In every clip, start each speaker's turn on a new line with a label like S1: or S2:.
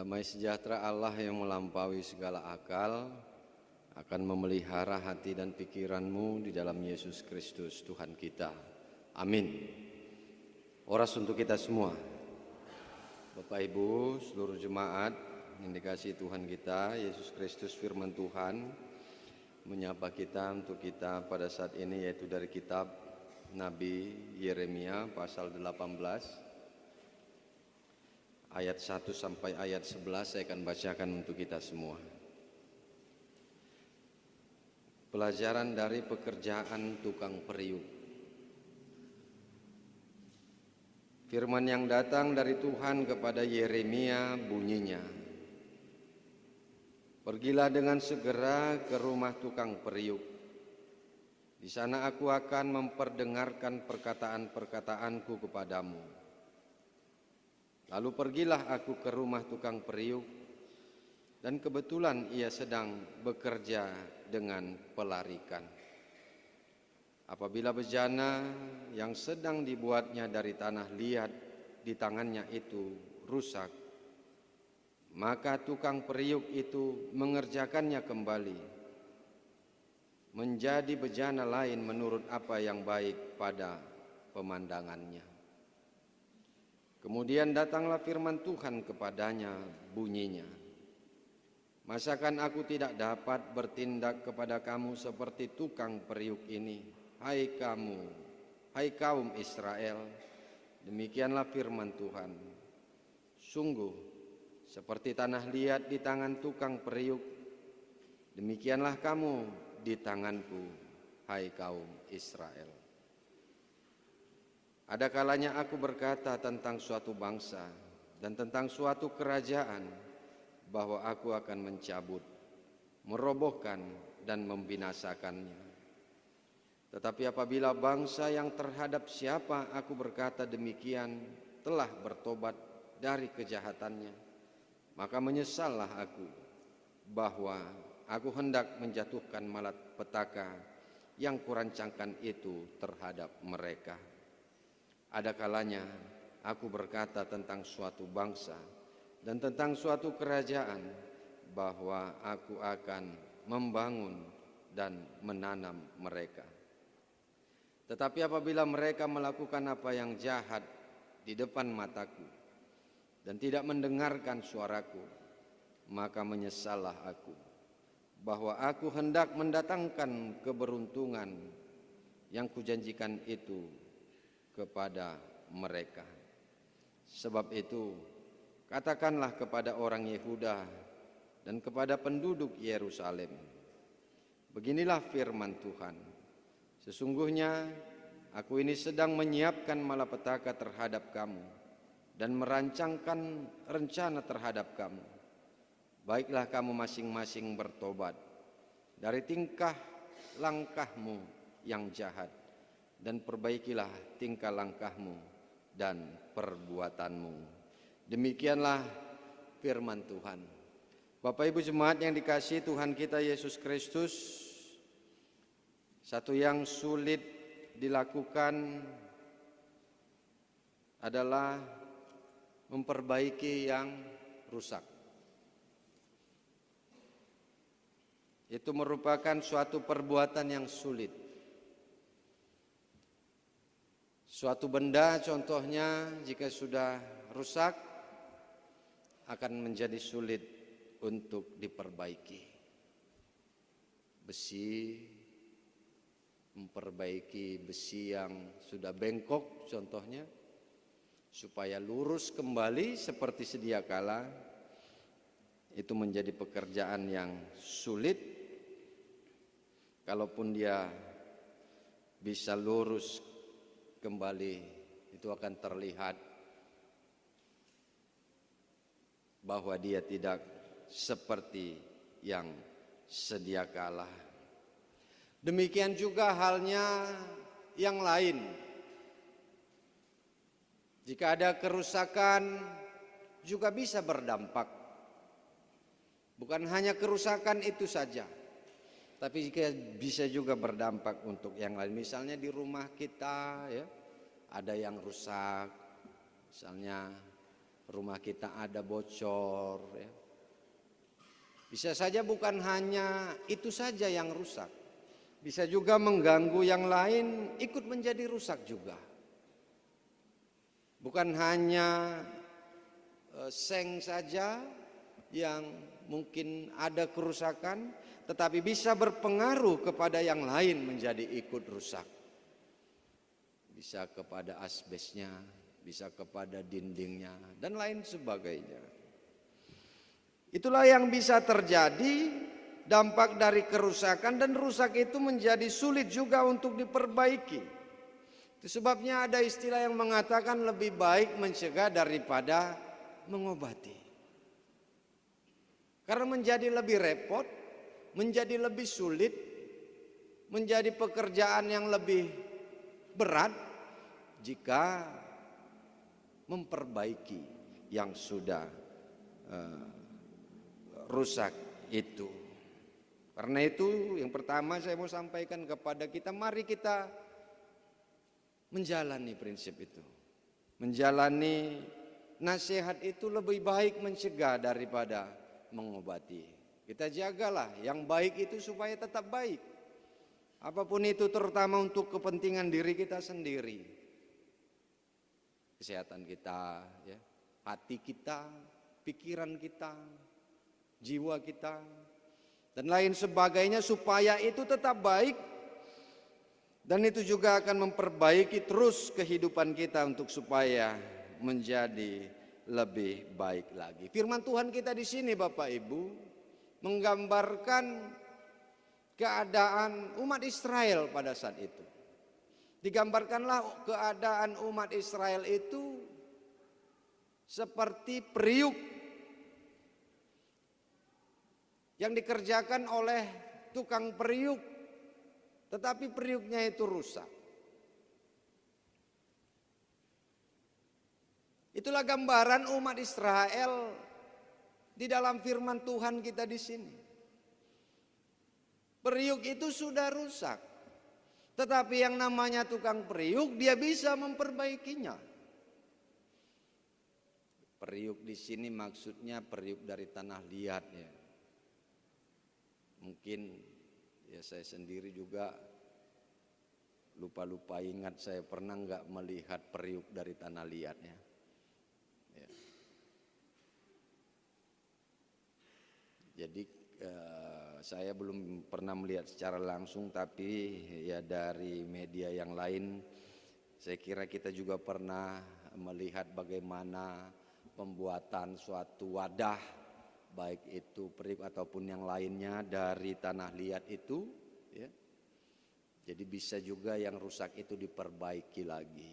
S1: Damai sejahtera Allah yang melampaui segala akal akan memelihara hati dan pikiranmu di dalam Yesus Kristus Tuhan kita. Amin. Oras untuk kita semua. Bapak Ibu, seluruh jemaat yang dikasihi Tuhan kita, Yesus Kristus firman Tuhan menyapa kita untuk kita pada saat ini, yaitu dari kitab Nabi Yeremia pasal 18 ayat 1 sampai ayat 11. Saya akan bacakan untuk kita semua. Pelajaran dari pekerjaan tukang periuk. Firman yang datang dari Tuhan kepada Yeremia bunyinya, "Pergilah dengan segera ke rumah tukang periuk. Di sana aku akan memperdengarkan perkataan-perkataanku kepadamu." Lalu pergilah aku ke rumah tukang periuk, dan kebetulan ia sedang bekerja dengan pelarikan. Apabila bejana yang sedang dibuatnya dari tanah liat di tangannya itu rusak, maka tukang periuk itu mengerjakannya kembali menjadi bejana lain menurut apa yang baik pada pemandangannya. Kemudian datanglah firman Tuhan kepadanya bunyinya, "Masakan aku tidak dapat bertindak kepada kamu seperti tukang periuk ini, hai kaum Israel? Demikianlah firman Tuhan. Sungguh seperti tanah liat di tangan tukang periuk, demikianlah kamu di tanganku, hai kaum Israel. Ada kalanya aku berkata tentang suatu bangsa dan tentang suatu kerajaan bahwa aku akan mencabut, merobohkan dan membinasakannya. Tetapi apabila bangsa yang terhadap siapa aku berkata demikian telah bertobat dari kejahatannya, maka menyesallah aku bahwa aku hendak menjatuhkan malapetaka yang kurancangkan itu terhadap mereka. Ada kalanya aku berkata tentang suatu bangsa dan tentang suatu kerajaan bahwa aku akan membangun dan menanam mereka. Tetapi apabila mereka melakukan apa yang jahat di depan mataku dan tidak mendengarkan suaraku, maka menyesallah aku bahwa aku hendak mendatangkan keberuntungan yang kujanjikan itu kepada mereka. Sebab itu katakanlah kepada orang Yehuda dan kepada penduduk Yerusalem, beginilah firman Tuhan, sesungguhnya aku ini sedang menyiapkan malapetaka terhadap kamu dan merancangkan rencana terhadap kamu. Baiklah kamu masing-masing bertobat dari tingkah langkahmu yang jahat dan perbaikilah tingkah langkahmu dan perbuatanmu." Demikianlah firman Tuhan. Bapak Ibu jemaat yang dikasihi Tuhan kita Yesus Kristus, satu yang sulit dilakukan adalah memperbaiki yang rusak. Itu merupakan suatu perbuatan yang sulit. Suatu benda contohnya jika sudah rusak akan menjadi sulit untuk diperbaiki. Besi, memperbaiki besi yang sudah bengkok contohnya supaya lurus kembali seperti sedia kala, itu menjadi pekerjaan yang sulit. Kalaupun dia bisa lurus kembali, itu akan terlihat bahwa dia tidak seperti yang sedia kala. Demikian juga halnya yang lain. Jika ada kerusakan juga bisa berdampak. Bukan hanya kerusakan itu saja, tapi bisa juga berdampak untuk yang lain. Misalnya di rumah kita ya, ada yang rusak, misalnya rumah kita ada bocor, ya. Bisa saja bukan hanya itu saja yang rusak, bisa juga mengganggu yang lain ikut menjadi rusak juga. Bukan hanya seng saja yang mungkin ada kerusakan, tetapi bisa berpengaruh kepada yang lain menjadi ikut rusak. Bisa kepada asbesnya, bisa kepada dindingnya, dan lain sebagainya. Itulah yang bisa terjadi dampak dari kerusakan, dan rusak itu menjadi sulit juga untuk diperbaiki. Itu sebabnya ada istilah yang mengatakan lebih baik mencegah daripada mengobati. Karena menjadi lebih repot, menjadi lebih sulit, menjadi pekerjaan yang lebih berat jika memperbaiki yang sudah rusak itu. Karena itu yang pertama saya mau sampaikan kepada kita, mari kita menjalani prinsip itu. Menjalani nasihat itu lebih baik mencegah daripada mengobati. Kita jagalah yang baik itu supaya tetap baik. Apapun itu, terutama untuk kepentingan diri kita sendiri. Kesehatan kita, ya, hati kita, pikiran kita, jiwa kita, dan lain sebagainya, supaya itu tetap baik. Dan itu juga akan memperbaiki terus kehidupan kita untuk supaya menjadi lebih baik lagi. Firman Tuhan kita di sini Bapak Ibu menggambarkan keadaan umat Israel pada saat itu. Digambarkanlah keadaan umat Israel itu seperti periuk yang dikerjakan oleh tukang periuk, tetapi periuknya itu rusak. Itulah gambaran umat Israel di dalam firman Tuhan kita di sini. Periuk itu sudah rusak, tetapi yang namanya tukang periuk dia bisa memperbaikinya. Periuk di sini maksudnya periuk dari tanah liat, ya. Mungkin ya saya sendiri juga lupa-lupa ingat saya pernah nggak melihat periuk dari tanah liatnya. Ya. Jadi saya belum pernah melihat secara langsung, tapi ya dari media yang lain saya kira kita juga pernah melihat bagaimana pembuatan suatu wadah, baik itu periuk ataupun yang lainnya dari tanah liat itu, ya. Jadi bisa juga yang rusak itu diperbaiki lagi.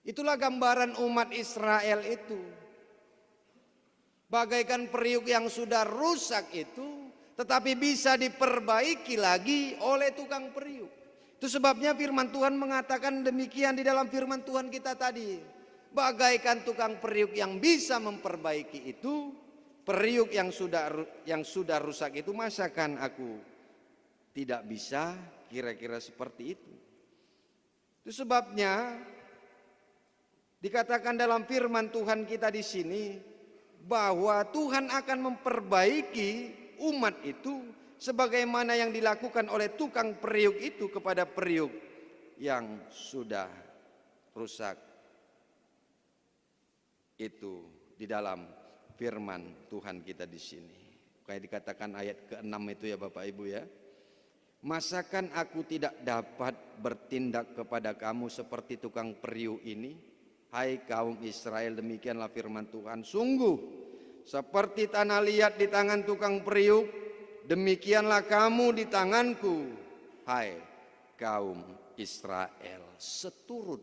S1: Itulah gambaran umat Israel itu. Bagaikan periuk yang sudah rusak itu, tetapi bisa diperbaiki lagi oleh tukang periuk. Itu sebabnya firman Tuhan mengatakan demikian di dalam firman Tuhan kita tadi. Bagaikan tukang periuk yang bisa memperbaiki itu, periuk yang sudah rusak itu, masakan aku tidak bisa, kira-kira seperti itu. Itu sebabnya dikatakan dalam firman Tuhan kita di sini bahwa Tuhan akan memperbaiki umat itu sebagaimana yang dilakukan oleh tukang periuk itu kepada periuk yang sudah rusak. Itu di dalam firman Tuhan kita di sini. Kayak dikatakan ayat ke-6 itu ya Bapak Ibu ya. Masakan aku tidak dapat bertindak kepada kamu seperti tukang periuk ini? Hai kaum Israel, demikianlah firman Tuhan. Sungguh seperti tanah liat di tangan tukang periuk, demikianlah kamu di tanganku, hai kaum Israel. Seturut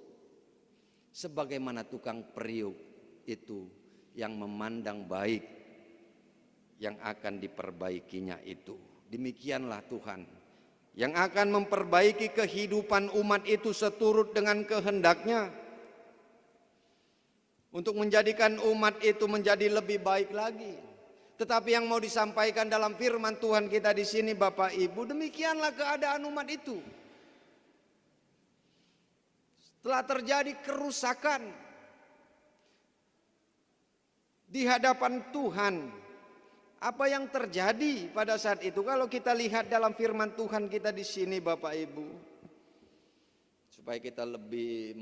S1: sebagaimana tukang periuk itu yang memandang baik yang akan diperbaikinya itu. Demikianlah Tuhan yang akan memperbaiki kehidupan umat itu seturut dengan kehendaknya, untuk menjadikan umat itu menjadi lebih baik lagi. Tetapi yang mau disampaikan dalam firman Tuhan kita di sini Bapak Ibu, demikianlah keadaan umat itu. Setelah terjadi kerusakan, di hadapan Tuhan. Apa yang terjadi pada saat itu? Kalau kita lihat dalam firman Tuhan kita di sini Bapak Ibu, supaya kita lebih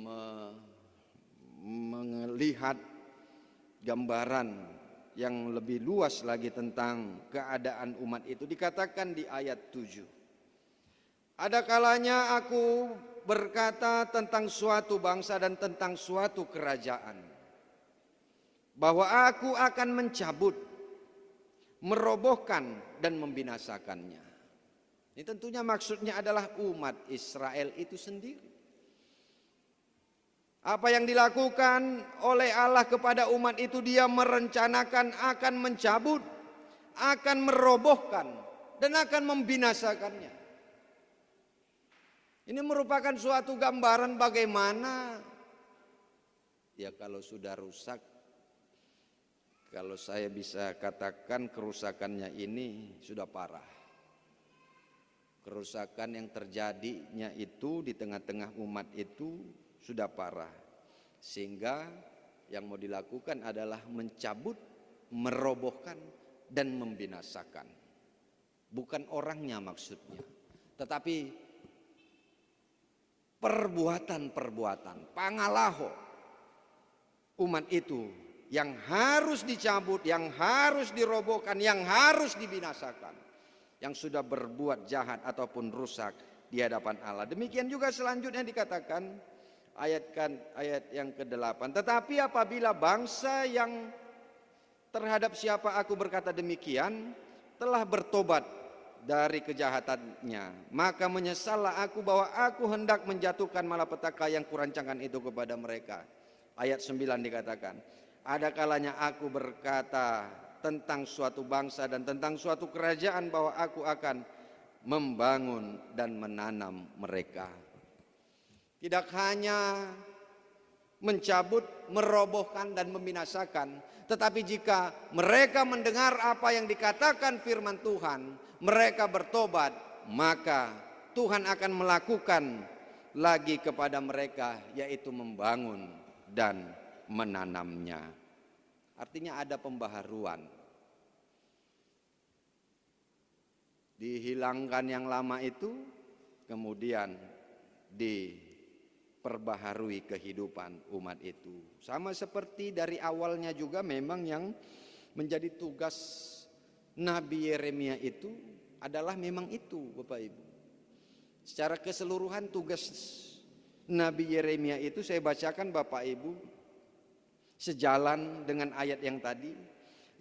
S1: melihat gambaran yang lebih luas lagi tentang keadaan umat itu, dikatakan di ayat 7. Ada kalanya aku berkata tentang suatu bangsa dan tentang suatu kerajaan, bahwa aku akan mencabut, merobohkan dan membinasakannya. Ini tentunya maksudnya adalah umat Israel itu sendiri. Apa yang dilakukan oleh Allah kepada umat itu, Dia merencanakan akan mencabut, akan merobohkan dan akan membinasakannya. Ini merupakan suatu gambaran bagaimana ya kalau sudah rusak. Kalau saya bisa katakan kerusakannya ini sudah parah. Kerusakan yang terjadinya itu di tengah-tengah umat itu sudah parah. Sehingga yang mau dilakukan adalah mencabut, merobohkan dan membinasakan. Bukan orangnya maksudnya, tetapi perbuatan-perbuatan pangalaho umat itu yang harus dicabut, yang harus dirobohkan, yang harus dibinasakan, yang sudah berbuat jahat ataupun rusak di hadapan Allah. Demikian juga selanjutnya dikatakan ayat yang ke-8. Tetapi apabila bangsa yang terhadap siapa aku berkata demikian telah bertobat dari kejahatannya, maka menyesallah aku bahwa aku hendak menjatuhkan malapetaka yang kurancangkan itu kepada mereka. Ayat 9 dikatakan, ada kalanya aku berkata tentang suatu bangsa dan tentang suatu kerajaan bahwa aku akan membangun dan menanam mereka. Tidak hanya mencabut, merobohkan dan membinasakan, tetapi jika mereka mendengar apa yang dikatakan firman Tuhan, mereka bertobat, maka Tuhan akan melakukan lagi kepada mereka, yaitu membangun dan menanamnya. Artinya ada pembaharuan. Dihilangkan yang lama itu, kemudian diperbaharui kehidupan umat itu. Sama seperti dari awalnya juga memang yang menjadi tugas Nabi Yeremia itu adalah memang itu Bapak Ibu. Secara keseluruhan tugas Nabi Yeremia itu saya bacakan Bapak Ibu sejalan dengan ayat yang tadi,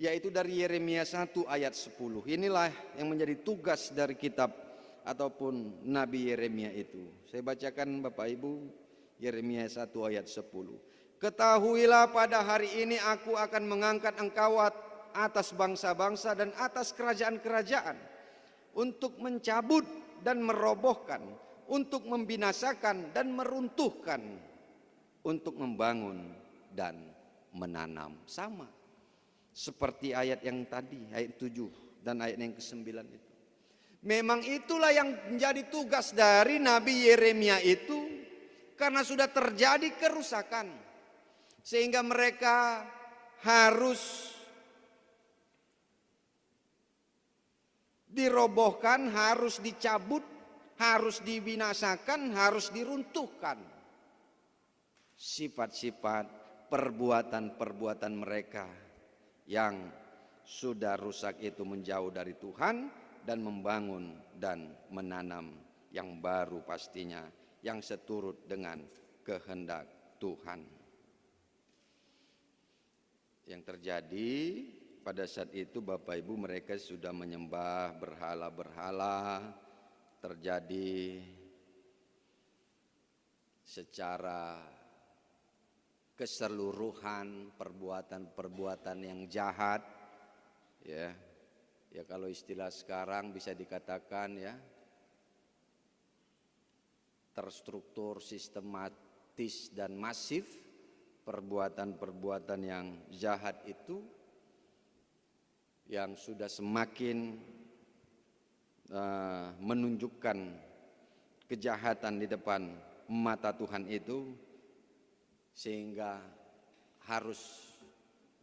S1: yaitu dari Yeremia 1 ayat 10. Inilah yang menjadi tugas dari kitab ataupun Nabi Yeremia itu. Saya bacakan Bapak Ibu Yeremia 1 ayat 10. Ketahuilah pada hari ini aku akan mengangkat engkau atas bangsa-bangsa dan atas kerajaan-kerajaan untuk mencabut dan merobohkan, untuk membinasakan dan meruntuhkan, untuk membangun dan menanam. Sama seperti ayat yang tadi, ayat 7 dan ayat yang ke-9 itu. Memang itulah yang menjadi tugas dari Nabi Yeremia itu, karena sudah terjadi kerusakan sehingga mereka harus dirobohkan, harus dicabut, harus dibinasakan, harus diruntuhkan. Sifat-sifat perbuatan-perbuatan mereka yang sudah rusak itu menjauh dari Tuhan dan membangun dan menanam yang baru pastinya, yang seturut dengan kehendak Tuhan. Yang terjadi pada saat itu Bapak Ibu, mereka sudah menyembah berhala-berhala, terjadi secara keseluruhan perbuatan-perbuatan yang jahat, ya kalau istilah sekarang bisa dikatakan ya terstruktur, sistematis dan masif. Perbuatan-perbuatan yang jahat itu yang sudah semakin menunjukkan kejahatan di depan mata Tuhan itu, sehingga harus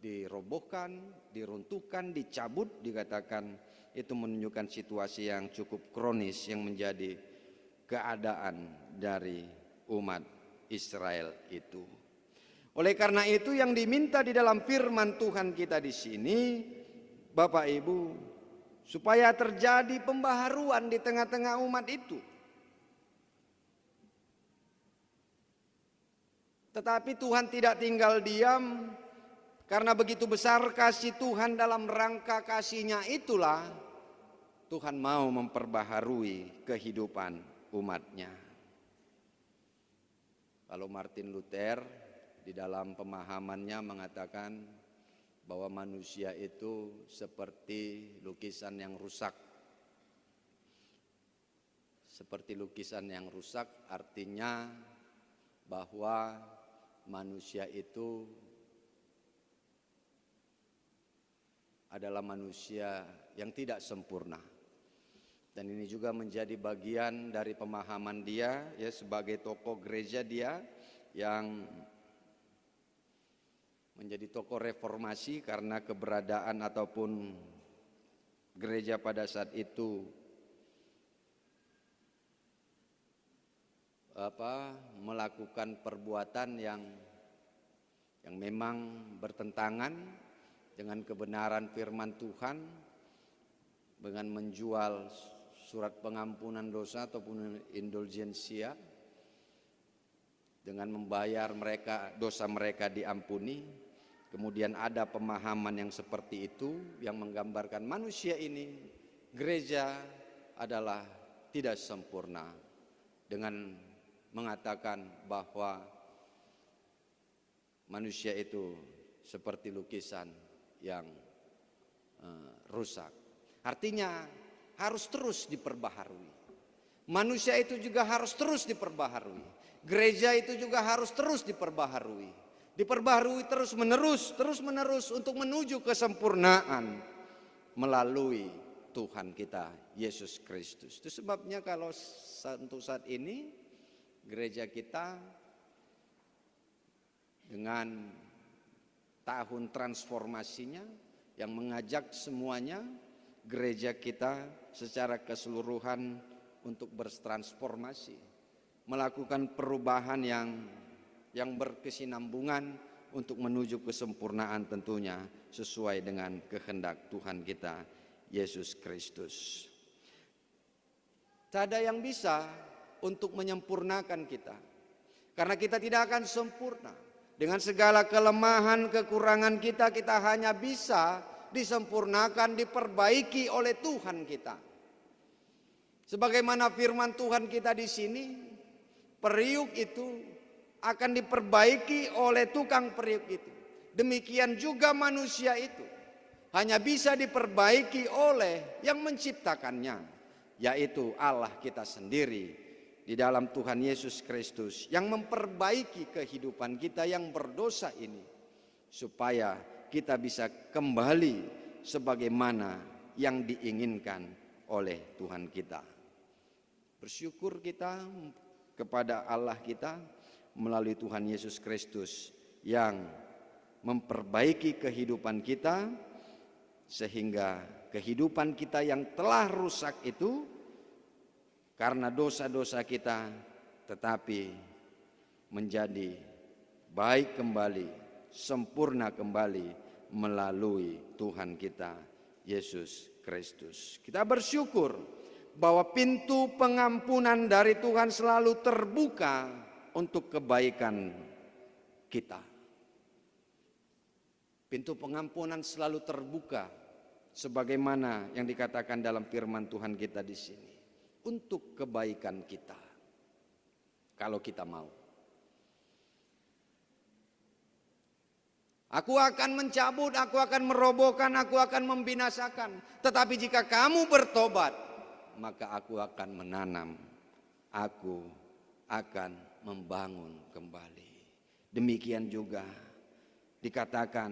S1: dirobohkan, diruntuhkan, dicabut, dikatakan itu menunjukkan situasi yang cukup kronis yang menjadi keadaan dari umat Israel itu. Oleh karena itu yang diminta di dalam firman Tuhan kita di sini, Bapak Ibu, supaya terjadi pembaharuan di tengah-tengah umat itu. Tetapi Tuhan tidak tinggal diam, karena begitu besar kasih Tuhan, dalam rangka kasih-Nya itulah Tuhan mau memperbaharui kehidupan umat-Nya. Kalau Martin Luther di dalam pemahamannya mengatakan bahwa manusia itu seperti lukisan yang rusak. Seperti lukisan yang rusak artinya bahwa manusia itu adalah manusia yang tidak sempurna. Dan ini juga menjadi bagian dari pemahaman dia ya sebagai tokoh gereja dia yang menjadi tokoh reformasi, karena keberadaan ataupun gereja pada saat itu melakukan perbuatan yang memang bertentangan dengan kebenaran firman Tuhan, dengan menjual surat pengampunan dosa ataupun indulgensia, dengan membayar mereka dosa mereka diampuni. Kemudian ada pemahaman yang seperti itu yang menggambarkan manusia ini, gereja adalah tidak sempurna, dengan mengatakan bahwa manusia itu seperti lukisan yang rusak. Artinya harus terus diperbaharui. Manusia itu juga harus terus diperbaharui. Gereja itu juga harus terus diperbaharui. Diperbaharui terus menerus untuk menuju kesempurnaan melalui Tuhan kita Yesus Kristus. Itu sebabnya kalau untuk saat ini gereja kita dengan tahun transformasinya yang mengajak semuanya gereja kita secara keseluruhan untuk bertransformasi, melakukan perubahan yang berkesinambungan untuk menuju kesempurnaan, tentunya sesuai dengan kehendak Tuhan kita Yesus Kristus. Tak ada yang bisa untuk menyempurnakan kita, karena kita tidak akan sempurna. Dengan segala kelemahan, kekurangan kita, kita hanya bisa disempurnakan, diperbaiki oleh Tuhan kita. Sebagaimana firman Tuhan kita di sini, periuk itu akan diperbaiki oleh tukang periuk itu. Demikian juga manusia itu hanya bisa diperbaiki oleh yang menciptakannya, yaitu Allah kita sendiri di dalam Tuhan Yesus Kristus, yang memperbaiki kehidupan kita yang berdosa ini, supaya kita bisa kembali sebagaimana yang diinginkan oleh Tuhan kita. Bersyukur kita kepada Allah kita melalui Tuhan Yesus Kristus yang memperbaiki kehidupan kita, sehingga kehidupan kita yang telah rusak itu karena dosa-dosa kita tetapi menjadi baik kembali, sempurna kembali melalui Tuhan kita Yesus Kristus. Kita bersyukur bahwa pintu pengampunan dari Tuhan selalu terbuka untuk kebaikan kita. Pintu pengampunan selalu terbuka sebagaimana yang dikatakan dalam firman Tuhan kita di sini, untuk kebaikan kita. Kalau kita mau. Aku akan mencabut, aku akan merobohkan, aku akan membinasakan. Tetapi jika kamu bertobat, maka aku akan menanam, aku akan membangun kembali. Demikian juga dikatakan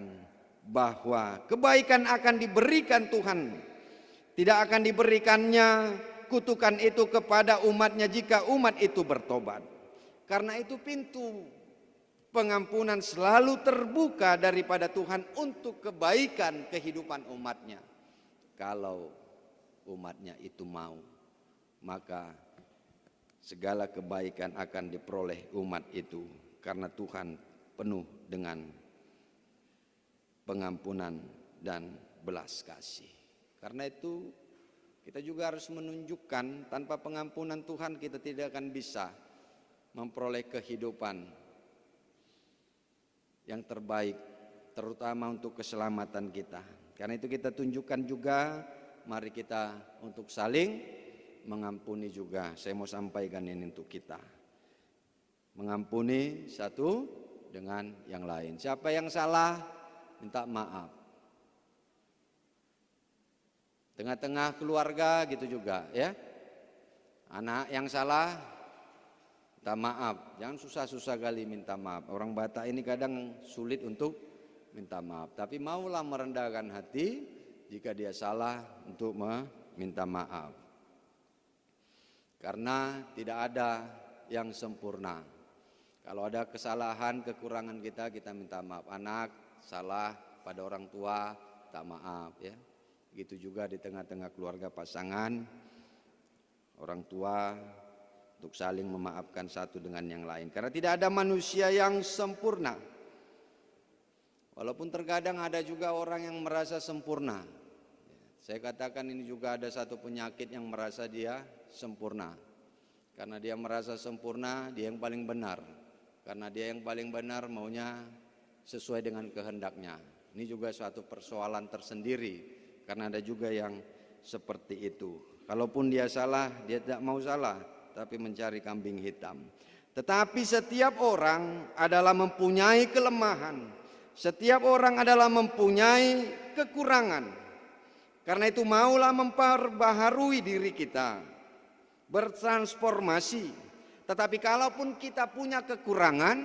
S1: bahwa kebaikan akan diberikan Tuhan. Tidak akan diberikannya kutukan itu kepada umatnya jika umat itu bertobat. Karena itu pintu pengampunan selalu terbuka daripada Tuhan untuk kebaikan kehidupan umatnya. Kalau umatnya itu mau, maka segala kebaikan akan diperoleh umat itu, karena Tuhan penuh dengan pengampunan dan belas kasih. Karena itu kita juga harus menunjukkan, tanpa pengampunan Tuhan kita tidak akan bisa memperoleh kehidupan yang terbaik, terutama untuk keselamatan kita. Karena itu kita tunjukkan juga, mari kita untuk saling mengampuni juga. Saya mau sampaikan ini untuk kita. Mengampuni satu dengan yang lain. Siapa yang salah, minta maaf. Tengah-tengah keluarga gitu juga ya. Anak yang salah, minta maaf. Jangan susah-susah kali minta maaf. Orang Batak ini kadang sulit untuk minta maaf. Tapi maulah merendahkan hati jika dia salah untuk meminta maaf. Karena tidak ada yang sempurna. Kalau ada kesalahan, kekurangan kita minta maaf. Anak salah pada orang tua, minta maaf ya. Begitu juga di tengah-tengah keluarga pasangan, orang tua, untuk saling memaafkan satu dengan yang lain. Karena tidak ada manusia yang sempurna. Walaupun terkadang ada juga orang yang merasa sempurna. Saya katakan ini juga ada satu penyakit yang merasa dia sempurna. Karena dia merasa sempurna, dia yang paling benar. Karena dia yang paling benar maunya sesuai dengan kehendaknya. Ini juga suatu persoalan tersendiri. Karena ada juga yang seperti itu. Kalaupun dia salah, dia tidak mau salah, tapi mencari kambing hitam. Tetapi setiap orang adalah mempunyai kelemahan. Setiap orang adalah mempunyai kekurangan. Karena itu maulah memperbaharui diri kita, bertransformasi. Tetapi kalaupun kita punya kekurangan,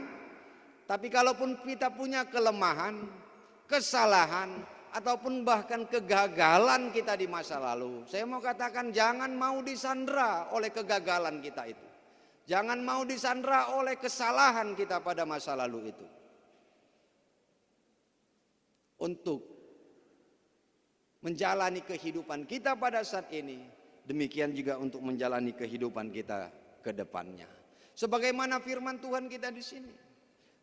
S1: tapi kalaupun kita punya kelemahan, kesalahan, ataupun bahkan kegagalan kita di masa lalu, saya mau katakan jangan mau disandra oleh kegagalan kita itu. Jangan mau disandra oleh kesalahan kita pada masa lalu itu. Untuk menjalani kehidupan kita pada saat ini, demikian juga untuk menjalani kehidupan kita ke depannya. Sebagaimana firman Tuhan kita di sini.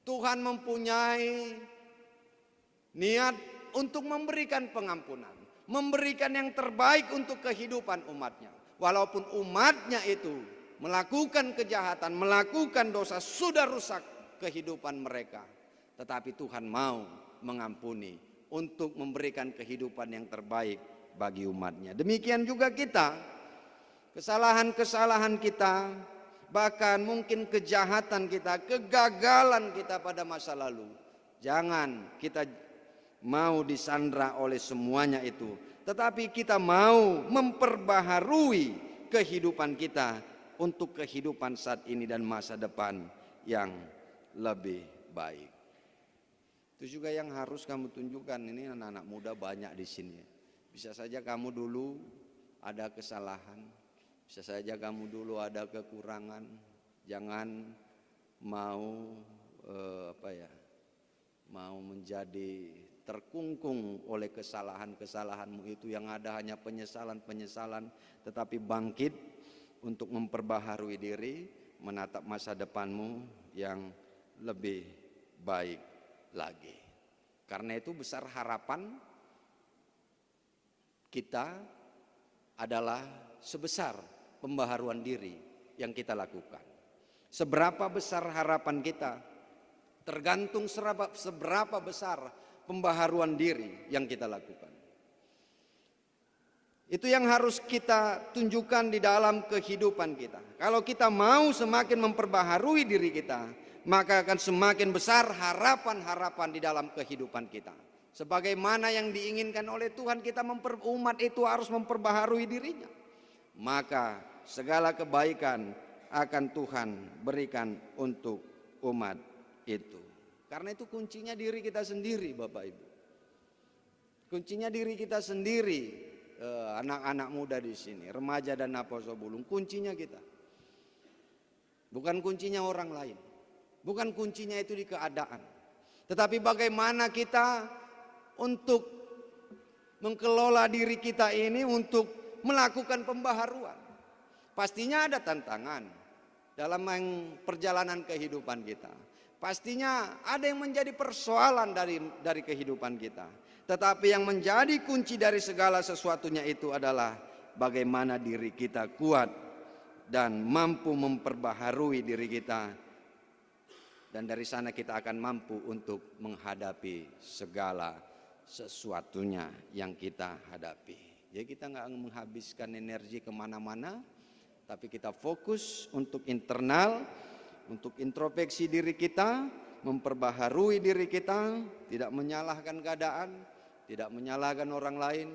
S1: Tuhan mempunyai niat untuk memberikan pengampunan, memberikan yang terbaik untuk kehidupan umatnya. Walaupun umatnya itu melakukan kejahatan, melakukan dosa, sudah rusak kehidupan mereka, tetapi Tuhan mau mengampuni untuk memberikan kehidupan yang terbaik bagi umatnya. Demikian juga kita, kesalahan-kesalahan kita, bahkan mungkin kejahatan kita, kegagalan kita pada masa lalu, jangan kita mau disandra oleh semuanya itu, tetapi kita mau memperbaharui kehidupan kita untuk kehidupan saat ini dan masa depan yang lebih baik. Itu juga yang harus kamu tunjukkan. Ini anak-anak muda banyak di sini. Bisa saja kamu dulu ada kesalahan, bisa saja kamu dulu ada kekurangan. Jangan mau mau menjadi terkungkung oleh kesalahan-kesalahanmu itu, yang ada hanya penyesalan-penyesalan, tetapi bangkit untuk memperbaharui diri, menatap masa depanmu yang lebih baik lagi. Karena itu besar harapan kita adalah sebesar pembaharuan diri yang kita lakukan. Seberapa besar harapan kita tergantung seberapa besar pembaharuan diri yang kita lakukan. Itu yang harus kita tunjukkan di dalam kehidupan kita. Kalau kita mau semakin memperbaharui diri kita, maka akan semakin besar harapan-harapan di dalam kehidupan kita. Sebagaimana yang diinginkan oleh Tuhan, kita umat itu harus memperbaharui dirinya. Maka segala kebaikan akan Tuhan berikan untuk umat itu. Karena itu kuncinya diri kita sendiri, Bapak Ibu. Kuncinya diri kita sendiri, anak-anak muda di sini, remaja dan Naposo Bulung. Kuncinya kita. Bukan kuncinya orang lain. Bukan kuncinya itu di keadaan. Tetapi bagaimana kita untuk mengelola diri kita ini untuk melakukan pembaharuan. Pastinya ada tantangan dalam perjalanan kehidupan kita. Pastinya ada yang menjadi persoalan dari kehidupan kita. Tetapi yang menjadi kunci dari segala sesuatunya itu adalah bagaimana diri kita kuat dan mampu memperbaharui diri kita. Dan dari sana kita akan mampu untuk menghadapi segala sesuatunya yang kita hadapi. Jadi kita nggak menghabiskan energi kemana-mana, tapi kita fokus untuk internal, untuk introspeksi diri kita, memperbaharui diri kita, tidak menyalahkan keadaan, tidak menyalahkan orang lain,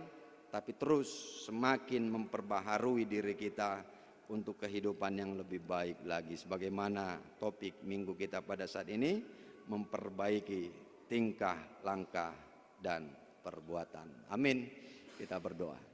S1: tapi terus semakin memperbaharui diri kita untuk kehidupan yang lebih baik lagi. Sebagaimana topik minggu kita pada saat ini, memperbaiki tingkah, langkah, dan perbuatan. Amin. Kita berdoa.